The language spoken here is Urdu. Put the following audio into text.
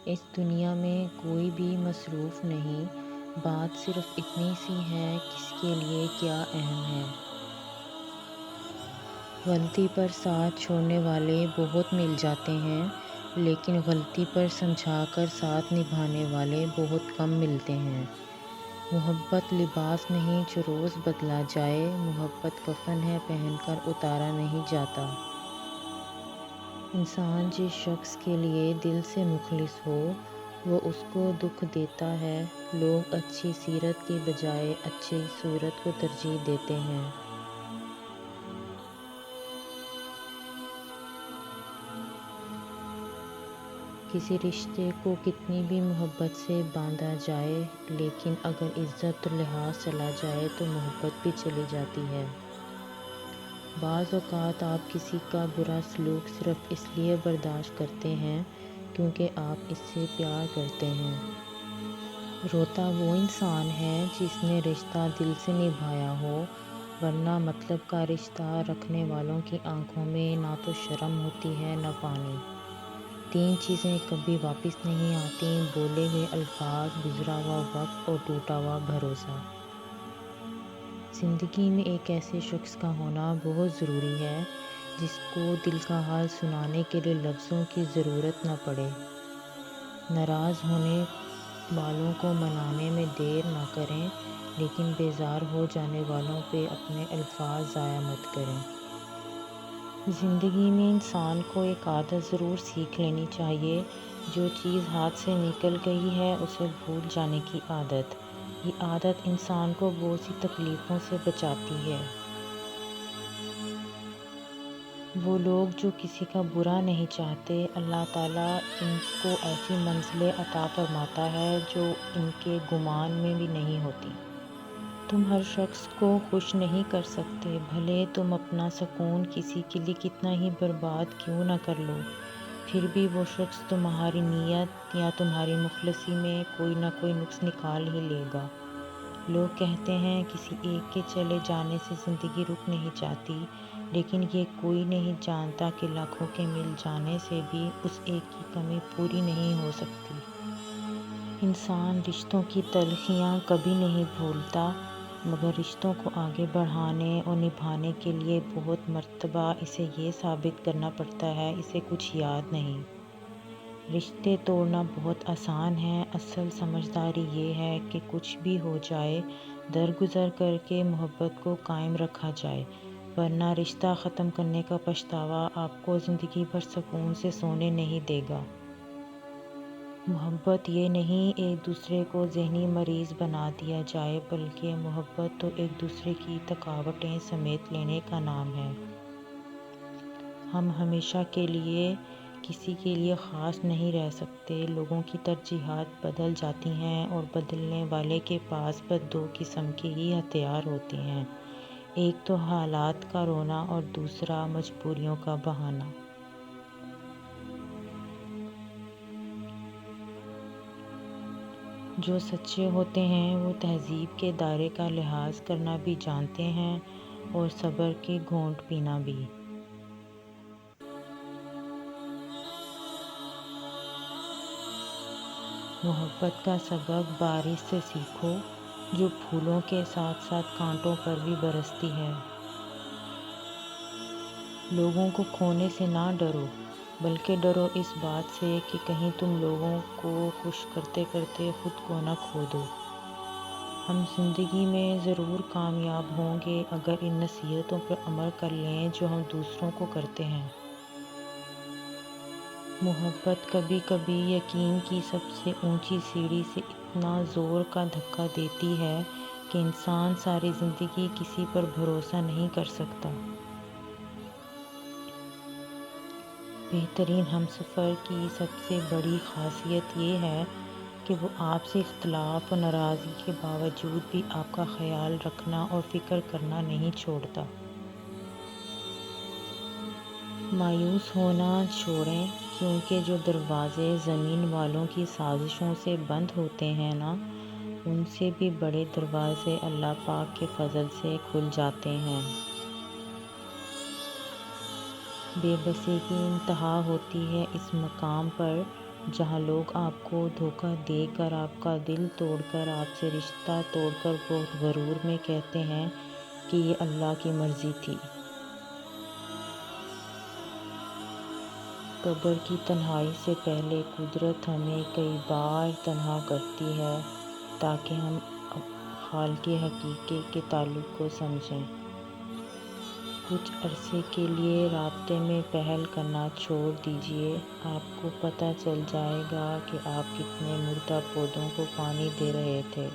اس دنیا میں کوئی بھی مصروف نہیں، بات صرف اتنی سی ہے کس کے لیے کیا اہم ہے۔ غلطی پر ساتھ چھوڑنے والے بہت مل جاتے ہیں، لیکن غلطی پر سمجھا کر ساتھ نبھانے والے بہت کم ملتے ہیں۔ محبت لباس نہیں جو روز بدلا جائے، محبت کفن ہے پہن کر اتارا نہیں جاتا۔ انسان جس شخص کے لیے دل سے مخلص ہو، وہ اس کو دکھ دیتا ہے۔ لوگ اچھی سیرت کی بجائے اچھی صورت کو ترجیح دیتے ہیں۔ کسی رشتے کو کتنی بھی محبت سے باندھا جائے، لیکن اگر عزت اور لحاظ چلا جائے تو محبت بھی چلی جاتی ہے۔ بعض اوقات آپ کسی کا برا سلوک صرف اس لیے برداشت کرتے ہیں کیونکہ آپ اس سے پیار کرتے ہیں۔ روتا وہ انسان ہے جس نے رشتہ دل سے نبھایا ہو، ورنہ مطلب کا رشتہ رکھنے والوں کی آنکھوں میں نہ تو شرم ہوتی ہے نہ پانی۔ تین چیزیں کبھی واپس نہیں آتیں: بولے ہوئے الفاظ، گزرا ہوا وقت اور ٹوٹا ہوا بھروسہ۔ زندگی میں ایک ایسے شخص کا ہونا بہت ضروری ہے جس کو دل کا حال سنانے کے لیے لفظوں کی ضرورت نہ پڑے۔ ناراض ہونے والوں کو منانے میں دیر نہ کریں، لیکن بیزار ہو جانے والوں پہ اپنے الفاظ ضائع مت کریں۔ زندگی میں انسان کو ایک عادت ضرور سیکھ لینی چاہیے: جو چیز ہاتھ سے نکل گئی ہے اسے بھول جانے کی عادت۔ یہ عادت انسان کو بہت سی تکلیفوں سے بچاتی ہے۔ وہ لوگ جو کسی کا برا نہیں چاہتے، اللہ تعالیٰ ان کو ایسی منزلیں عطا فرماتا ہے جو ان کے گمان میں بھی نہیں ہوتی۔ تم ہر شخص کو خوش نہیں کر سکتے، بھلے تم اپنا سکون کسی کے لیے کتنا ہی برباد کیوں نہ کر لو، پھر بھی وہ شخص تمہاری نیت یا تمہاری مخلصی میں کوئی نہ کوئی نقص نکال ہی لے گا۔ لوگ کہتے ہیں کسی ایک کے چلے جانے سے زندگی رک نہیں جاتی، لیکن یہ کوئی نہیں جانتا کہ لاکھوں کے مل جانے سے بھی اس ایک کی کمی پوری نہیں ہو سکتی۔ انسان رشتوں کی تلخیاں کبھی نہیں بھولتا، مگر رشتوں کو آگے بڑھانے اور نبھانے کے لیے بہت مرتبہ اسے یہ ثابت کرنا پڑتا ہے اسے کچھ یاد نہیں۔ رشتے توڑنا بہت آسان ہے، اصل سمجھداری یہ ہے کہ کچھ بھی ہو جائے درگزر کر کے محبت کو قائم رکھا جائے، ورنہ رشتہ ختم کرنے کا پچھتاوا آپ کو زندگی بھر سکون سے سونے نہیں دے گا۔ محبت یہ نہیں ایک دوسرے کو ذہنی مریض بنا دیا جائے، بلکہ محبت تو ایک دوسرے کی تھکاوٹیں سمیٹ لینے کا نام ہے۔ ہم ہمیشہ کے لیے کسی کے لیے خاص نہیں رہ سکتے۔ لوگوں کی ترجیحات بدل جاتی ہیں اور بدلنے والے کے پاس بس دو قسم کے ہی ہتھیار ہوتے ہیں: ایک تو حالات کا رونا اور دوسرا مجبوریوں کا بہانا۔ جو سچے ہوتے ہیں وہ تہذیب کے دائرے کا لحاظ کرنا بھی جانتے ہیں اور صبر کی گھونٹ پینا بھی۔ محبت کا سبق بارش سے سیکھو، جو پھولوں کے ساتھ ساتھ کانٹوں پر بھی برستی ہے۔ لوگوں کو کھونے سے نہ ڈرو، بلکہ ڈرو اس بات سے کہ کہیں تم لوگوں کو خوش کرتے کرتے خود کو نہ کھو دو۔ ہم زندگی میں ضرور کامیاب ہوں گے اگر ان نصیحتوں پر عمل کر لیں جو ہم دوسروں کو کرتے ہیں۔ محبت کبھی کبھی یقین کی سب سے اونچی سیڑھی سے اتنا زور کا دھکا دیتی ہے کہ انسان ساری زندگی کسی پر بھروسہ نہیں کر سکتا۔ بہترین ہمسفر کی سب سے بڑی خاصیت یہ ہے کہ وہ آپ سے اختلاف اور ناراضگی کے باوجود بھی آپ کا خیال رکھنا اور فکر کرنا نہیں چھوڑتا۔ مایوس ہونا چھوڑیں، کیونکہ جو دروازے زمین والوں کی سازشوں سے بند ہوتے ہیں نا، ان سے بھی بڑے دروازے اللہ پاک کے فضل سے کھل جاتے ہیں۔ بے بسی کی انتہا ہوتی ہے اس مقام پر جہاں لوگ آپ کو دھوکہ دے کر، آپ کا دل توڑ کر، آپ سے رشتہ توڑ کر بہت غرور میں کہتے ہیں کہ یہ اللہ کی مرضی تھی۔ قبر کی تنہائی سے پہلے قدرت ہمیں کئی بار تنہا کرتی ہے تاکہ ہم خالق حقیقی کے تعلق کو سمجھیں۔ کچھ عرصے کے لیے رابطے میں پہل کرنا چھوڑ دیجیے، آپ کو پتہ چل جائے گا کہ آپ کتنے مردہ پودوں کو پانی دے رہے تھے۔